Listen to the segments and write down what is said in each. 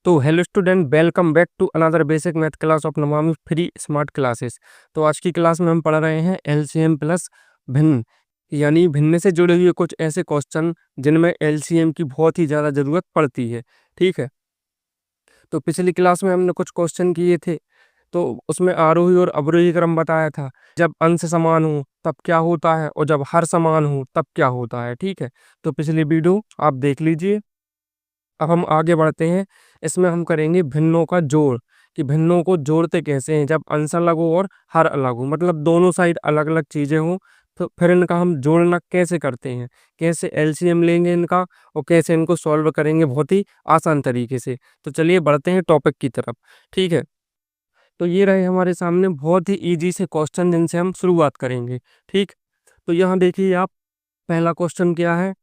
तो hello student, welcome back to another basic math class of Namami free smart classes. तो आज की class में हम पढ़ रहे हैं एलसीएम प्लस भिन्न, यानी भिन्न से जुड़े हुए कुछ ऐसे क्वेश्चन जिनमें एलसीएम की बहुत ही ज़्यादा ज़रूरत पड़ती है। ठीक है, तो पिछली क्लास में हमने कुछ क्वेश्चन किए थे, तो उसमें आरोही और अवरोही क्रम बताया था। जब अंश समान हो तब क्या होता है और जब हर समान हो तब क्या होता है। ठीक है, तो पिछली वीडियो आप देख लीजिए। अब हम आगे बढ़ते हैं। इसमें हम करेंगे भिन्नों का जोड़, कि भिन्नों को जोड़ते कैसे हैं जब अंश अलग हो और हर अलग हो, मतलब दोनों साइड अलग अलग चीज़ें हों। तो फिर इनका हम जोड़ना कैसे करते हैं, कैसे एलसीएम लेंगे इनका और कैसे इनको सॉल्व करेंगे बहुत ही आसान तरीके से। तो चलिए बढ़ते हैं टॉपिक की तरफ। ठीक है, तो ये रहे हमारे सामने बहुत ही इजी से क्वेश्चन जिनसे हम शुरुआत करेंगे। ठीक, तो यहाँ देखिए आप, पहला क्वेश्चन क्या है।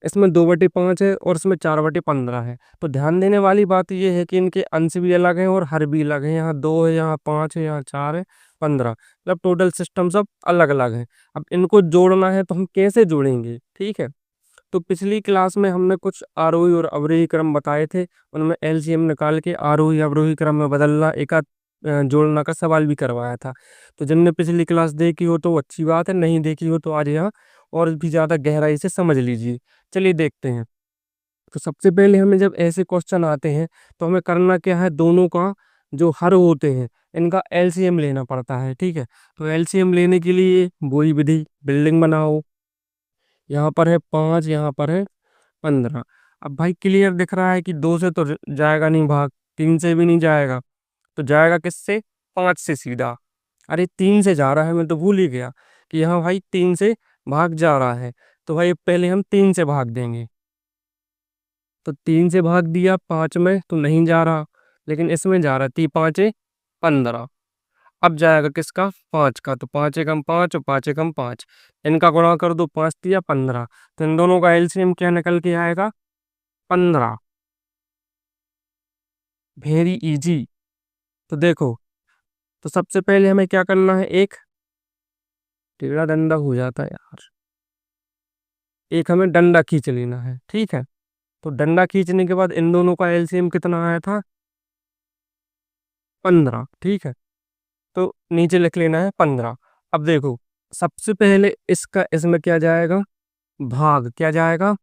इसमें 2/5 है और इसमें 4/15 है। तो ध्यान देने वाली बात ये है कि इनके अंश भी अलग हैं और हर भी अलग है। यहाँ 2 है, यहाँ 5 है, यहाँ 4 है, 15, मतलब टोटल सिस्टम सब अलग अलग है। अब इनको जोड़ना है तो हम कैसे जोड़ेंगे। ठीक है, तो पिछली क्लास में हमने कुछ आरोही और अवरोही क्रम बताए थे, उनमें एलसीएम निकाल के आरोही अवरोही क्रम में बदलना, एक आध जोड़ना का सवाल भी करवाया था। तो जिनने पिछली क्लास देखी हो तो अच्छी बात है, नहीं देखी हो तो आज यहाँ और भी ज़्यादा गहराई से समझ लीजिए। चलिए देखते हैं। तो सबसे पहले हमें जब ऐसे क्वेश्चन आते हैं तो हमें करना क्या है, दोनों का जो हर होते हैं इनका एलसीएम लेना पड़ता है। ठीक है, तो एलसीएम लेने के लिए वही विधि, बिल्डिंग बनाओ। यहाँ पर है 5, यहाँ पर है 15। अब भाई क्लियर दिख रहा है कि 2 से तो जाएगा नहीं भाग, 3 से भी नहीं जाएगा, तो जाएगा किससे, 5 से सीधा। अरे 3 से जा रहा है, मैं तो भूल ही गया कि यहाँ भाई 3 से भाग जा रहा है। तो भाई पहले हम 3 से भाग देंगे। तो 3 से भाग दिया, 5 में तो नहीं जा रहा, लेकिन इसमें जा रहा है। 3×5 = 15। अब जाएगा किसका, 5 का। तो 5 एकम 5 और 5 एकम 5, इनका गुणा कर दो, 5 दिया 15। तो इन दोनों का एलसीएम क्या निकल के आएगा, 15। Very easy. तो देखो, तो सबसे पहले हमें क्या करना है, एक टेढ़ा डंडा हो जाता है यार, एक हमें डंडा खींच लेना है। ठीक है, तो डंडा खींचने के बाद इन दोनों का एलसीएम कितना आया था, 15। ठीक है, तो नीचे लिख लेना है 15। अब देखो, सबसे पहले इसका इसमें क्या जाएगा, भाग। क्या जाएगा,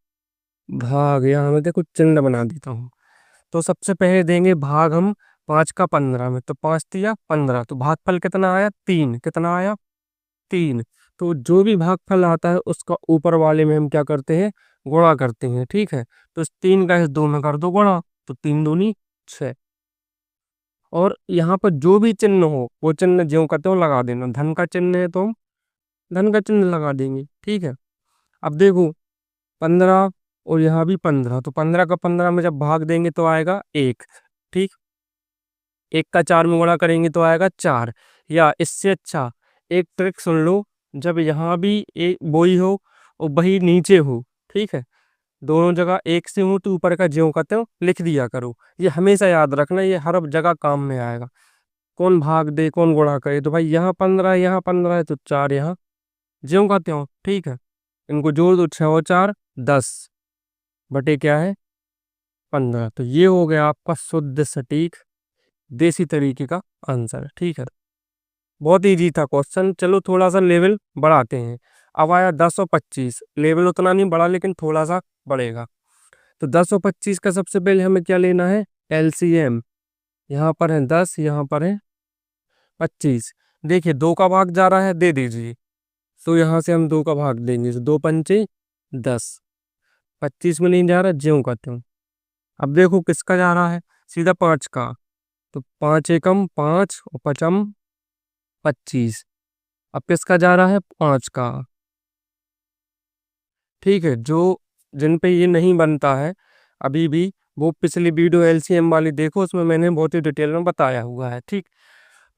भाग। यहाँ मैं देखो चिन्ह बना देता हूँ। तो सबसे पहले देंगे भाग हम 5 का 15 में। तो 5 दिया 15, तो भागफल कितना आया, 3। कितना आया, 3। तो जो भी भागफल आता है उसका ऊपर वाले में हम क्या करते हैं, गुणा करते हैं। ठीक है, तो इस 3 का इस 2 में कर दो गुणा, तो 3 दूनी 6। और यहाँ पर जो भी चिन्ह हो वो चिन्ह ज्यों का त्यों लगा देना। धन का चिन्ह है तो हम धन का चिन्ह लगा देंगे। ठीक है, अब देखो 15 और यहाँ भी 15, तो 15 का 15 में जब भाग देंगे तो आएगा 1। ठीक, 1 का 4 में गुणा करेंगे तो आएगा 4। या इससे अच्छा एक ट्रिक सुन लो, जब यहाँ भी एक बोई हो और वही नीचे हो, ठीक है, दोनों जगह एक से हो तो ऊपर का ज्यों का त्यों लिख दिया करो। ये हमेशा याद रखना, ये हर जगह काम में आएगा। कौन भाग दे कौन गुणा करे, तो भाई यहाँ 15 है, यहाँ 15 है, तो 4 यहाँ ज्यों का त्यों। ठीक है, इनको जोड़ दो, 6 और 4 10 बटे क्या है, 15। तो ये हो गया आपका शुद्ध सटीक देसी तरीके का आंसर। ठीक है, बहुत इजी था क्वेश्चन। चलो थोड़ा सा लेवल बढ़ाते हैं। अब आया 10 और 25। लेवल उतना नहीं बढ़ा लेकिन थोड़ा सा बढ़ेगा। तो 10 और 25 का सबसे पहले हमें क्या लेना है, एलसीएम। यहाँ पर है 10, यहाँ पर है 25। देखिए 2 का भाग जा रहा है, दे दीजिए। तो यहाँ से हम 2 का भाग देंगे, तो 2 पंचे 10। 25 में नहीं जा रहा, ज्यों का त्यों। अब देखो किसका जा रहा है, सीधा 5 का। तो 5 एकम 5 और 5m 25। अब किसका जा रहा है, 5 का। ठीक है, जो जिन पे ये नहीं बनता है अभी भी, वो पिछली वीडियो एलसीएम वाली देखो, उसमें मैंने बहुत ही डिटेल में बताया हुआ है। ठीक,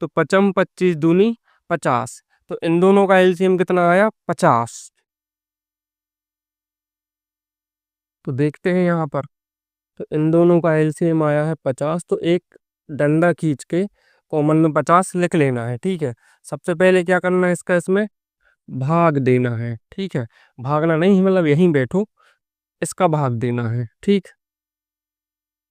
तो 5m 25 दूनी 50। तो इन दोनों का एलसीएम कितना आया, 50। तो देखते हैं यहाँ पर, तो इन दोनों का एलसीएम आया है 50। तो एक डंडा खींच के कॉमन में 50 लिख लेना है। ठीक है, सबसे पहले क्या करना है, इसका इसमें भाग देना है। ठीक है, भागना नहीं मतलब यहीं बैठो, इसका भाग देना है। ठीक,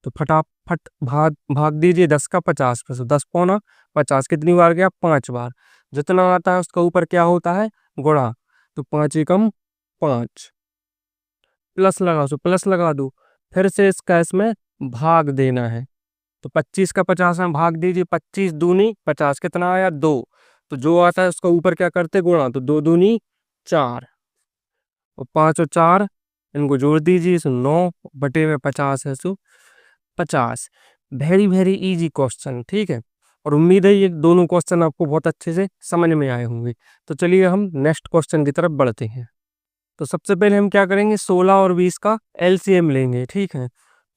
तो फटाफट भाग भाग दीजिए 10 का 50 पे, तो 10 पौना 50 कितनी बार गया? 5 बार। जितना आता है उसका ऊपर क्या होता है? गुणा। तो 5 एकम 5, प्लस लगा, सो प्लस लगा दो। फिर से इसका इसमें भाग देना है। तो 25 का 50 में भाग दीजिए, 25 दूनी 50, कितना आया? 2। तो जो आता है उसका ऊपर क्या करते? गुणा। तो 2 दूनी 4, और 5 और 4 इनको जोड़ दीजिए, सो 9 बटे में 50 है, सो 50। वेरी वेरी इजी क्वेश्चन, ठीक है। और उम्मीद है ये दोनों क्वेश्चन आपको बहुत अच्छे से समझ में आए होंगे। तो चलिए हम नेक्स्ट क्वेश्चन की तरफ बढ़ते हैं। तो सबसे पहले हम क्या करेंगे? 16 और 20 का एलसीएम लेंगे, ठीक है।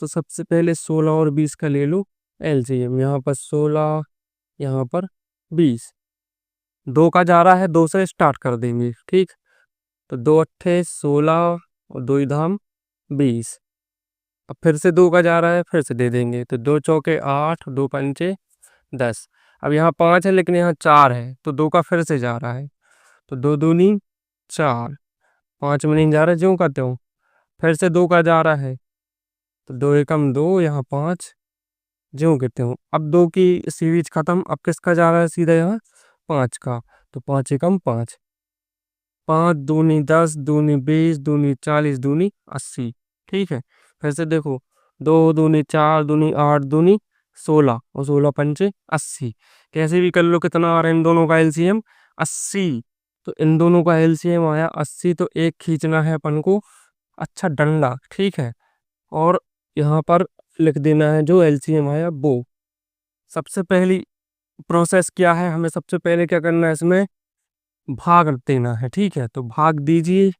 तो सबसे पहले 16 और 20 का ले लो एलसीएम। यहाँ पर 16, यहाँ पर 20। 2 का जा रहा है, 2 से स्टार्ट कर देंगे, ठीक। तो 2 अट्ठे 16 और 2 धाम 20। अब फिर से 2 का जा रहा है, फिर से दे देंगे। तो 2 चौके 8, 2 पंचे 10। अब यहाँ 5 है लेकिन यहाँ 4 है, तो 2 का फिर से जा रहा है। तो 2 दूनी 4, 5 में नहीं जा रहा, ज्यों करते हो। फिर से 2 का जा रहा है, तो 2 एकम 2, यहाँ 5, ज्यों कहते हो। अब 2 की सीरीज खत्म, अब किसका जा रहा है? सीधा यहाँ 5 का। तो 5 एकम 5, 5 दूनी 10, दूनी 20, दूनी 40, दूनी 80, ठीक है। फिर से देखो, 2 दूनी 4, दूनी 8, दूनी 16, और 16 पंचे 80। कैसे भी कर लो, कितना आ रहा है इन दोनों का एलसीएम? 80। तो इन दोनों का एलसीएम आया 80, तो एक खींचना है अपन को, अच्छा डंडा, ठीक है। और यहाँ पर लिख देना है जो एलसीएम आया वो। सबसे पहली प्रोसेस क्या है? हमें सबसे पहले क्या करना है? इसमें भाग देना है, ठीक है। तो भाग दीजिए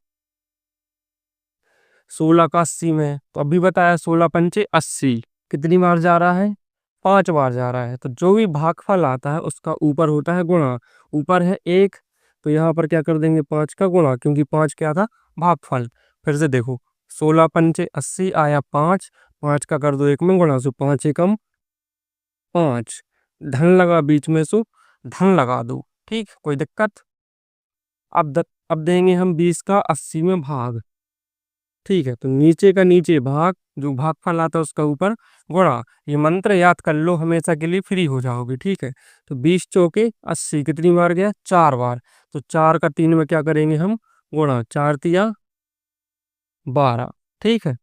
16 का 80 में। तो अभी बताया 16 पंचे 80, कितनी बार जा रहा है? 5 बार जा रहा है। तो जो भी भागफल आता है उसका ऊपर होता है गुणा। ऊपर है 1, तो यहाँ पर क्या कर देंगे? 5 का गुणा, क्योंकि 5 क्या था? भागफल। फिर से देखो, 16 पंचे 80 आया 5, 5 का कर दो 1 में गुणा, सो 5 एकम 5। धन लगा बीच में, सो धन लगा दो, ठीक। कोई दिक्कत? अब देंगे हम 20 का 80 में भाग, ठीक है। तो नीचे का नीचे भाग, जो भागफल आता है उसका ऊपर गुणा। ये मंत्र याद कर लो, हमेशा के लिए फ्री हो जाओगे, ठीक है। तो 20 चौके 80, कितनी बार गया? 4 बार। तो 4 का 3 में क्या करेंगे हम? गुणा। 4 तिया 12, ठीक है।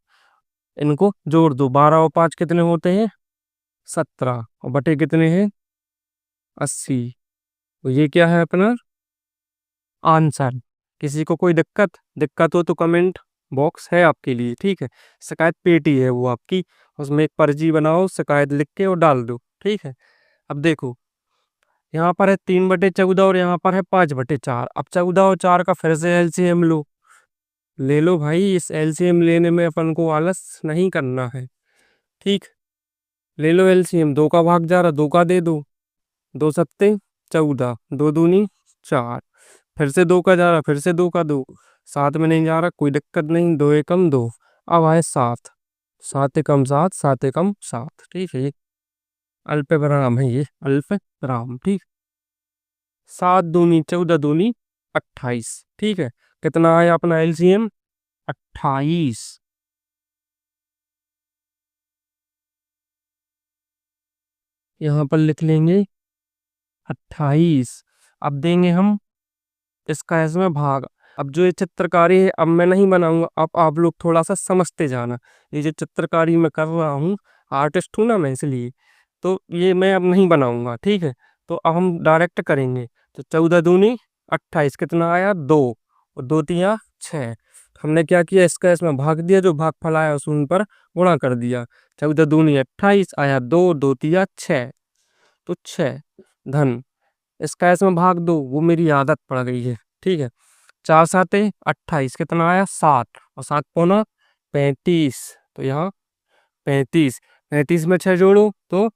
इनको जोड़ दो, 12 और 5 कितने होते हैं? 17, और बटे कितने हैं? 80। तो ये क्या है अपना आंसर। किसी को कोई दिक्कत दिक्कत हो तो कमेंट बॉक्स है आपके लिए, ठीक है। शिकायत पेटी है वो आपकी, उसमें एक पर्ची बनाओ, शिकायत लिख के और डाल दो, ठीक है। अब देखो, यहाँ पर है 3/14 और यहाँ पर है 5/4। अब 14 और 4 का फिर से एलसीएम लो। ले लो भाई, इस एलसीएम लेने में अपन को आलस नहीं करना है, ठीक। ले लो एलसीएम। 2 का भाग जा रहा, 2 का दे दो। 2 सत्ते 14, 2 दूनी 4। फिर से 2 का जा रहा, फिर से 2 का दो। 7 में नहीं जा रहा, कोई दिक्कत नहीं, 2 एकम 2। अब आए 7, 7 एकम 7, 7 एकम 7, ठीक है। ये अल्पविराम है, ये अल्पविराम, ठीक। 7 दूनी 14, दूनी 28, ठीक है। कितना आया अपना एलसीएम? 28। यहाँ पर लिख लेंगे 28। अब देंगे हम इसका इसमें भाग। अब जो ये चित्रकारी है अब मैं नहीं बनाऊंगा, अब आप लोग थोड़ा सा समझते जाना। ये जो चित्रकारी मैं कर रहा हूँ, आर्टिस्ट हूँ ना मैं, इसलिए तो ये मैं अब नहीं बनाऊंगा, ठीक है। तो अब हम डायरेक्ट करेंगे। तो 14 दूनी 28, कितना आया? 2, और 2 तिया 6। हमने क्या किया? इसका इसमें भाग दिया, जो भागफल आया उस उन पर गुणा कर दिया। 14 दूनी 28 आया 2, 2 तिया 6, तो 6। धन इसका इसमें भाग दो, वो मेरी आदत पड़ गई है, ठीक है। 4 साते 28, कितना आया? 7, और 7 पौना 35। तो यहाँ 35, 35 में 6 जोड़ो तो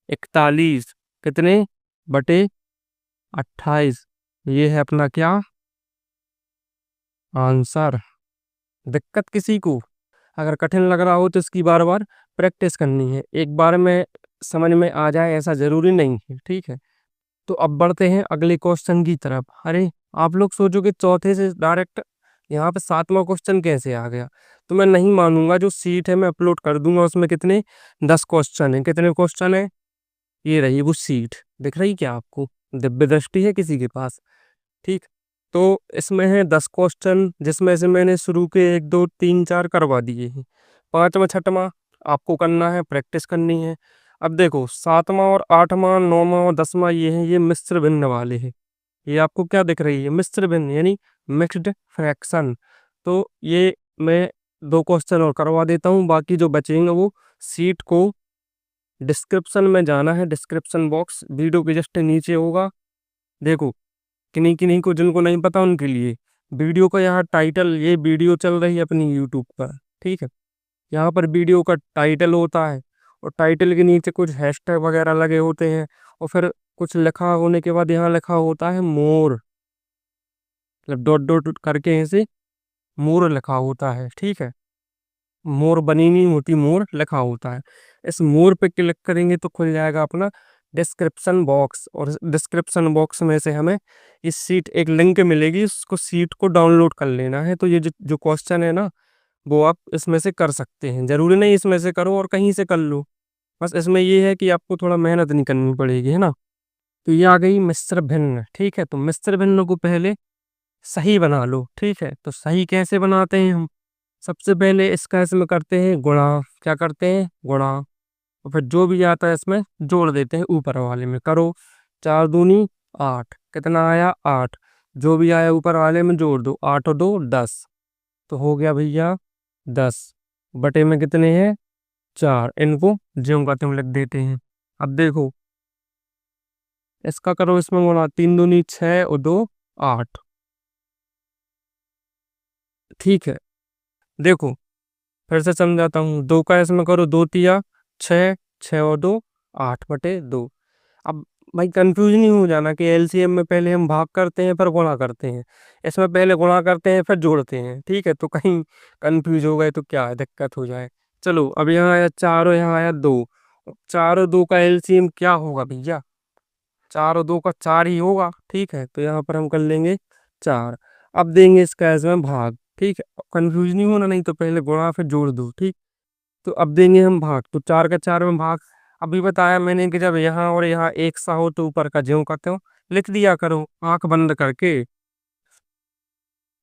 41, कितने बटे 28। ये है अपना क्या आंसर। दिक्कत किसी को अगर कठिन लग रहा हो तो इसकी बार बार प्रैक्टिस करनी है, एक बार में समझ में आ जाए ऐसा जरूरी नहीं है, ठीक है। तो अब बढ़ते हैं अगले क्वेश्चन की तरफ। अरे, आप लोग सोचोगे चौथे से डायरेक्ट यहाँ पे 7वां क्वेश्चन कैसे आ गया? तो मैं नहीं मानूंगा, जो सीट है मैं अपलोड कर दूंगा, उसमें कितने 10 क्वेश्चन है। कितने क्वेश्चन है? ये रही वो सीट, दिख रही क्या आपको? दिव्य दृष्टि है किसी के पास? ठीक। तो इसमें है 10 क्वेश्चन, जिसमें से मैंने शुरू के 1 2 3 4 करवा दिए हैं। 5वां 6वां आपको करना है, प्रैक्टिस करनी है। अब देखो 7वां और 8वां 9वां और 10वां ये है, ये मिश्र भिन्न वाले हैं। ये आपको क्या दिख रही है? मिश्र भिन्न यानी मिक्स्ड फ्रैक्शन। तो ये मैं 2 क्वेश्चन और करवा देता हूँ, बाकी जो बचेंगे वो सीट को डिस्क्रिप्शन में जाना है। डिस्क्रिप्शन बॉक्स वीडियो के जस्ट नीचे होगा। देखो, किन्हीं किन्हीं को जिनको नहीं पता उनके लिए वीडियो का यहाँ टाइटल, ये वीडियो चल रही है अपनी यूट्यूब पर, ठीक है। यहाँ पर वीडियो का टाइटल होता है, और टाइटल के नीचे कुछ हैशटैग वगैरह लगे होते हैं, और फिर कुछ लिखा होने के बाद यहाँ लिखा होता है मोर, मतलब डॉट डॉट करके ऐसे मोर लिखा होता है, ठीक है। मोर बनी नहीं होती, मोर लिखा होता है। इस मोर पे क्लिक करेंगे तो खुल जाएगा अपना डिस्क्रिप्शन बॉक्स, और डिस्क्रिप्शन बॉक्स में से हमें इस सीट एक लिंक मिलेगी, उसको सीट को डाउनलोड कर लेना है। तो ये जो जो क्वेश्चन है ना, वो आप इसमें से कर सकते हैं। जरूरी नहीं इसमें से करो और कहीं से कर लो, बस इसमें ये है कि आपको थोड़ा मेहनत नहीं करनी पड़ेगी, है ना। तो ये आ गई मिश्र भिन्न, ठीक है। तो मिश्र भिन्न को पहले सही बना लो, ठीक है। तो सही कैसे बनाते हैं हम? सबसे पहले इसका इसमें करते हैं गुणा। क्या करते हैं? गुणा। और फिर जो भी आता है इसमें जोड़ देते हैं ऊपर वाले में। करो, 4 दूनी 8, कितना आया? 8। जो भी आया ऊपर वाले में जोड़ दो, 8 और 2 10। तो हो गया भैया 10, बटे में कितने हैं? 4। इनको ज्यों का त्यों लिख देते हैं। अब देखो, इसका करो इसमें गुणा, 3 दूनी 6 और 2 8, ठीक है। देखो, फिर से समझाता हूँ। 2 का इसमें करो, 2 तिया 6, 6 और 2 8 बटे 2। अब भाई कंफ्यूज नहीं हो जाना कि एलसीएम में पहले हम भाग करते हैं फिर गुणा करते हैं, इसमें पहले गुणा करते हैं फिर जोड़ते हैं, ठीक है। तो कहीं कंफ्यूज हो गए तो क्या है, दिक्कत हो जाए। चलो, अब यहाँ आया 4 और यहाँ आया 2। 4 और 2 का एलसीएम क्या होगा भैया? 4 और 2 का 4 ही होगा, ठीक है। तो यहाँ पर हम कर लेंगे 4। अब देंगे इसका इसमें भाग, ठीक है। कंफ्यूज नहीं होना, नहीं तो पहले गुणा फिर जोड़ दो, ठीक। तो अब देंगे हम भाग, तो 4 का 4 में भाग। अभी बताया मैंने कि जब यहाँ और यहाँ एक सा हो तो ऊपर का ज्यों का त्यों लिख दिया करो, आंख बंद करके।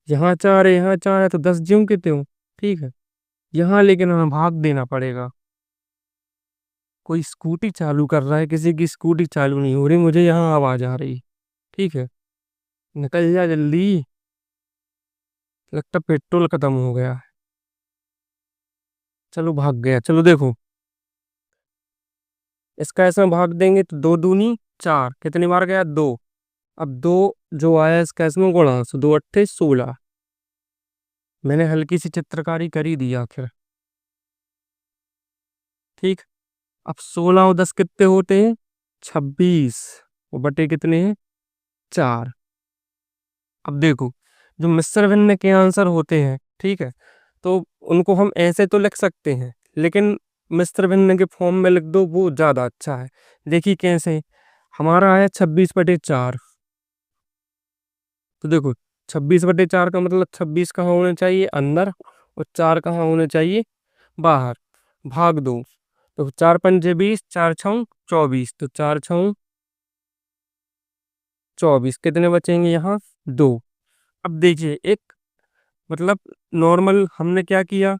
यहाँ 4 है, यहाँ 4 है, तो 10 ज्यों के त्यों, ठीक है। यहाँ लेकिन हमें भाग देना पड़ेगा। कोई स्कूटी चालू कर रहा है, किसी की स्कूटी चालू नहीं हो रही, मुझे यहाँ आवाज आ रही, ठीक है। निकल जा जल्दी, लगता पेट्रोल खत्म हो गया। चलो भाग गया। चलो देखो, इसका ऐसा भाग देंगे तो 2 दूनी 4, कितनी बार गया? 2। अब 2 जो आया इसका इसमें गुणा, सो 2 अट्ठे 16। मैंने हल्की सी चित्रकारी कर ही दी आखिर, ठीक। अब 16 और 10 कितने होते हैं? 26। वो बटे कितने हैं? 4। अब देखो, जो मिश्र भिन्न के आंसर होते हैं, ठीक है, तो उनको हम ऐसे तो लिख सकते हैं, लेकिन मिश्र भिन्न के फॉर्म में लिख दो, वो ज्यादा अच्छा है। देखिए कैसे, हमारा है 26/4। तो देखो, 26/4 का मतलब 26 कहाँ होने चाहिए? अंदर, और 4 कहाँ होने चाहिए? बाहर। भाग दो, तो 4 पंजे 20, 4 छौ 24, तो 4 छौ 24, कितने बचेंगे यहाँ? 2। अब देखिए, एक मतलब नॉर्मल हमने क्या किया,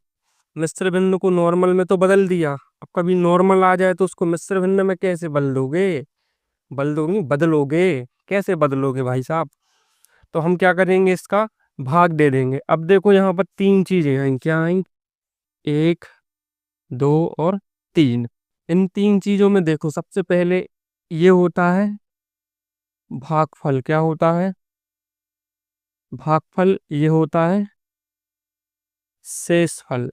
मिश्र भिन्न को नॉर्मल में तो बदल दिया। अब कभी नॉर्मल आ जाए तो उसको मिश्र भिन्न में कैसे बदलोगे? बदलोगे बदलोगे कैसे बदलोगे भाई साहब? तो हम क्या करेंगे, इसका भाग दे देंगे। अब देखो, यहाँ पर 3 चीजें आई, क्या आई? 1 2 और 3। इन 3 चीजों में देखो, सबसे पहले ये होता है भागफल। क्या होता है? भागफल। ये होता है शेषफल,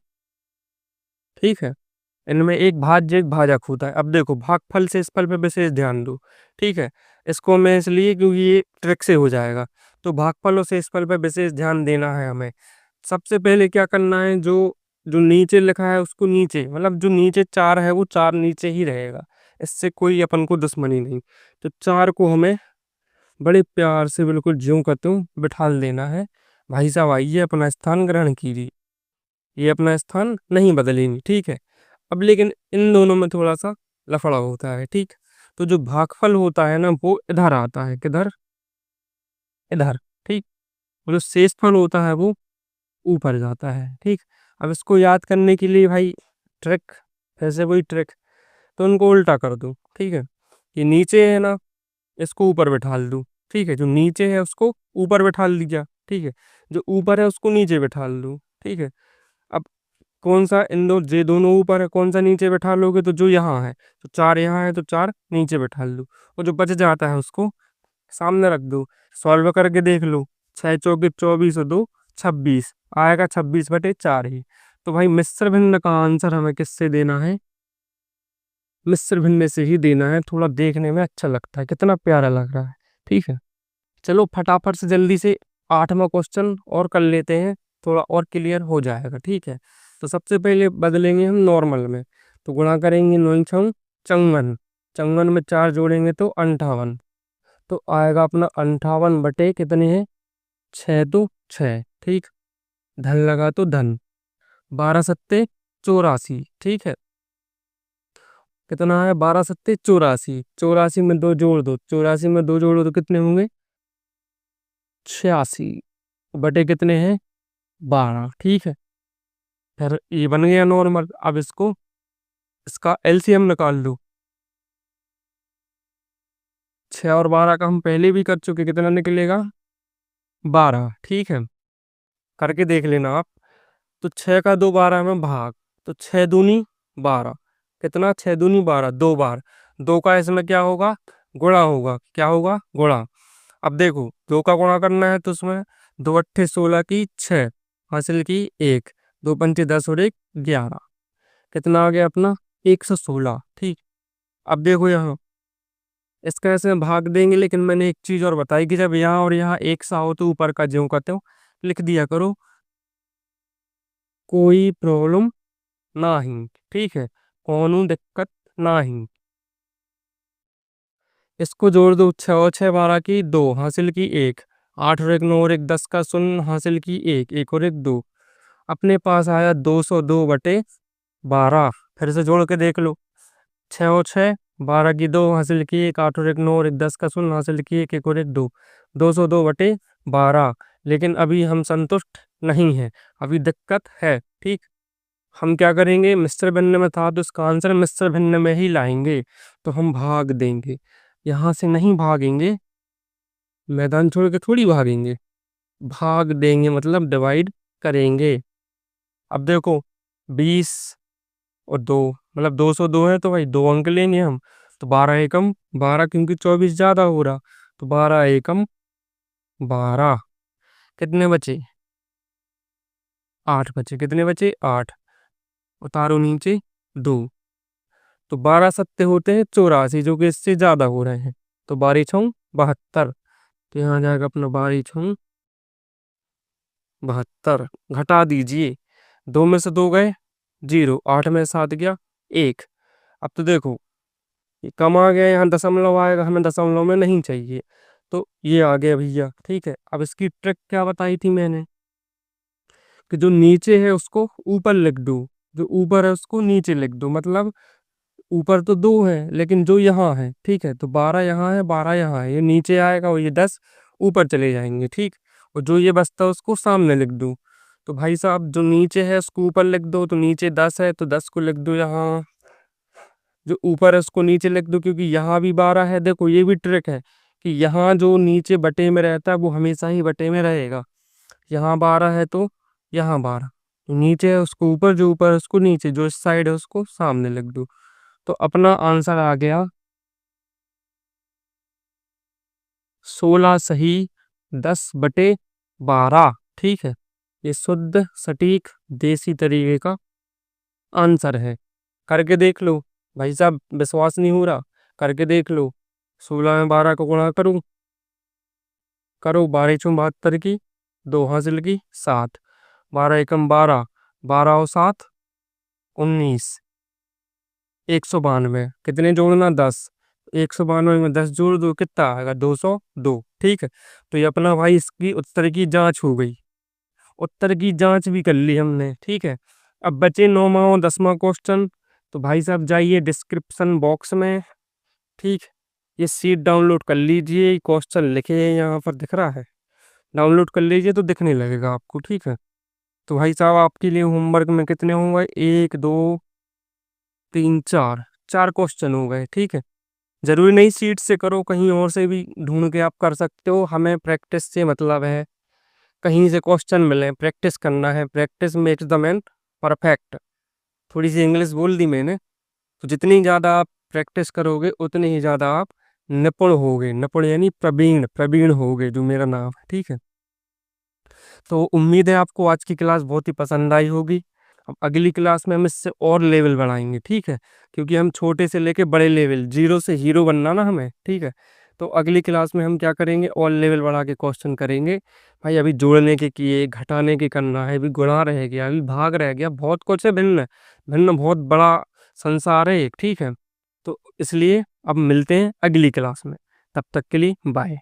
ठीक है। इनमें एक भाज्य एक भाजक होता है। अब देखो, भागफल शेषफल पे विशेष ध्यान दो, ठीक है। इसको मैं इसलिए क्योंकि ये ट्रिक से हो जाएगा, तो भागफल और शेषफल पे विशेष ध्यान देना है हमें। सबसे पहले क्या करना है, जो जो नीचे लिखा है उसको नीचे, मतलब जो नीचे 4 है वो 4 नीचे ही रहेगा, इससे कोई अपन को दुश्मनी नहीं। तो 4 को हमें बड़े प्यार से बिल्कुल ज्यों का त्यों बिठाल देना है। भाई साहब आइए अपना स्थान ग्रहण कीजिए। ये अपना स्थान नहीं बदलेंगे, ठीक है। अब लेकिन इन दोनों में थोड़ा सा लफड़ा होता है, ठीक। तो जो भागफल होता है ना वो इधर आता है, किधर, इधर, ठीक। और जो शेषफल होता है वो ऊपर जाता है, ठीक। अब इसको याद करने के लिए भाई ट्रिक, फिर से वही ट्रिक, तो उनको उल्टा कर दूं, ठीक है। ये नीचे है ना, इसको ऊपर बैठा दूं, ठीक है। जो नीचे है उसको ऊपर बैठा दिया, ठीक है। जो ऊपर है उसको नीचे बैठा लूं, ठीक है। अब कौन सा इन दो, जे दोनों ऊपर है, कौन सा नीचे बैठा लोगे, तो जो यहाँ है, तो 4 यहाँ है तो 4 नीचे बैठा लो। और जो बच जाता है उसको सामने रख दो। सॉल्व करके देख लो, 6 चौके 24 और 2 26, आएगा 26/4 ही। तो भाई मिश्र भिन्न का आंसर हमें किससे देना है, मिस्र भिन्न से ही देना है। थोड़ा देखने में अच्छा लगता है, कितना प्यारा लग रहा है, ठीक है। चलो फटाफट से जल्दी से 8वां क्वेश्चन और कर लेते हैं, थोड़ा और क्लियर हो जाएगा, ठीक है। तो सबसे पहले बदलेंगे हम नॉर्मल में, तो गुणा करेंगे 9 54, चंगन में 4 जोड़ेंगे तो 58, तो आएगा अपना 58 बटे कितने हैं, 6 तो 6, ठीक। धन लगा तो धन, 12 सत्ते 84, ठीक है। कितना है, 12 सत्ते 84, 84 में 2 जोड़ दो, 84 में 2 जोड़ो तो कितने होंगे, 86 बटे कितने हैं, 12, ठीक है। फिर ये बन गया नॉर्मल। अब इसको, इसका एलसीएम निकाल लो। 6 और 12 का हम पहले भी कर चुके, कितना निकलेगा, 12, ठीक है। करके देख लेना आप। तो 6 का 2 12 में भाग, तो 6 दूनी 12, कितना, 6 दूनी 12, 2 बार, 2 का इसमें क्या होगा, गुणा होगा, क्या होगा, गुणा। अब देखो 2 का गुणा करना है तो उसमें 2 अट्ठे 16 की 6, हासिल की 1, 2 पंचे 10 और 1 11, कितना आ गया अपना, 116, ठीक। अब देखो यहाँ इसका ऐसे भाग देंगे, लेकिन मैंने एक चीज और बताई कि जब यहाँ और यहाँ एक सा हो तो ऊपर का ज्यों का त्यों लिख दिया करो, कोई प्रॉब्लम नहीं, ठीक है, कौनो दिक्कत नहीं। इसको जोड़ दो, 6 और 6 12 की 2, हासिल की 1, 8 और 1 9 और 1 10 का 0, हासिल की 1, 1 और 1 2, अपने पास आया 202/12। फिर से जोड़ के देख लो, 6 और 6 12 की 2, हासिल की 1, 8 और 1 9 और 1 10 का 0, हासिल की 1, 1 और 1 2, 202/12। लेकिन अभी हम संतुष्ट नहीं हैं, अभी दिक्कत है, ठीक। हम क्या करेंगे, मिस्र भिन्न में था तो इसका आंसर मिस्र भिन्न में ही लाएंगे। तो हम भाग देंगे, यहां से नहीं भागेंगे, मैदान छोड़ के थोड़ी भागेंगे, भाग देंगे मतलब डिवाइड करेंगे। अब देखो 20 और 2 मतलब 202 है, तो भाई 2 अंक लेंगे हम। तो 12 एकम 12, क्योंकि 24 ज्यादा हो रहा, तो 12 एकम 12, कितने बचे, 8 बचे, कितने बचे, 8, उतारो नीचे 2, तो 12 सत्ते होते हैं 84, जो कि इससे ज्यादा हो रहे हैं। तो 12 छौं 72, तो यहाँ जाएगा अपना 12 छौं 72, घटा दीजिए, 2 में से 2 गए 0, 8 में 7 गया 1। अब तो देखो ये कम आ गया, यहाँ दशमलव आएगा, हमें दशमलव में नहीं चाहिए, तो ये आ गया भैया, ठीक है। अब इसकी ट्रिक क्या बताई थी मैंने, कि जो नीचे है उसको ऊपर लिख दो, जो ऊपर है उसको नीचे लिख दो, मतलब ऊपर तो 2 है लेकिन जो यहाँ है, ठीक है, तो 12 यहाँ है, 12 यहाँ है, ये नीचे आएगा और ये 10 ऊपर चले जाएंगे, ठीक। और जो ये बचता है उसको सामने लिख दो। तो भाई साहब जो नीचे है उसको ऊपर लिख दो, तो नीचे 10 है तो 10 को लिख दो यहाँ, जो ऊपर है उसको नीचे लिख दो, क्योंकि यहाँ भी 12 है। देखो ये भी ट्रिक है कि यहाँ जो नीचे बटे में रहता है वो हमेशा ही बटे में रहेगा। यहाँ 12 है तो यहाँ 12, तो नीचे है उसको ऊपर, जो ऊपर है उसको नीचे, जो इस साइड है उसको सामने लिख दो। तो अपना आंसर आ गया 16 सही 10/12, ठीक है। ये शुद्ध सटीक देसी तरीके का आंसर है। करके देख लो भाई साहब, विश्वास नहीं हो रहा, करके देख लो। 16 में 12 को गुणा करूं, करो, 12 चौं 72 की 2, हासिल की 7, 12 एकम 12, 12 और 7 19, 192, कितने जोड़ना 10, 192 में 10 जोड़ दो, कितना आएगा, 202, ठीक है। तो ये अपना भाई इसकी उत्तर की जांच हो गई। उत्तर की जांच भी कर ली हमने, ठीक है। अब बचे 9वां और 10वां क्वेश्चन। तो भाई साहब जाइए डिस्क्रिप्शन बॉक्स में, ठीक, ये शीट डाउनलोड कर लीजिए, क्वेश्चन लिखे हैं यहाँ पर दिख रहा है, डाउनलोड कर लीजिए तो दिखने लगेगा आपको, ठीक है। तो भाई साहब आपके लिए होमवर्क में कितने हो गए, 1 2 3 4, 4 क्वेश्चन हो गए, ठीक है। जरूरी नहीं सीट से करो, कहीं और से भी ढूंढ के आप कर सकते हो, हमें प्रैक्टिस से मतलब है। कहीं से क्वेश्चन मिले, प्रैक्टिस करना है, practice makes the man perfect. थोड़ी सी इंग्लिश बोल दी मैंने। तो जितनी ज़्यादा आप प्रैक्टिस करोगे उतनी ही ज़्यादा आप निपुण होगे, निपुण यानी प्रवीण, प्रवीण होगे, जो मेरा नाम है, ठीक है। तो उम्मीद है आपको आज की क्लास बहुत ही पसंद आई होगी। अब अगली क्लास में हम इससे और लेवल बढ़ाएंगे, ठीक है, क्योंकि हम छोटे से लेके बड़े लेवल, जीरो से हीरो बनना ना हमें, ठीक है। तो अगली क्लास में हम क्या करेंगे, और लेवल बढ़ा के क्वेश्चन करेंगे। भाई अभी जोड़ने के किए, घटाने के करना है, अभी गुणा रह गया, अभी भाग रह गया, बहुत कुछ है, भिन्न भिन्न बहुत बड़ा संसार है एक, ठीक है। तो इसलिए अब मिलते हैं अगली क्लास में, तब तक के लिए बाय।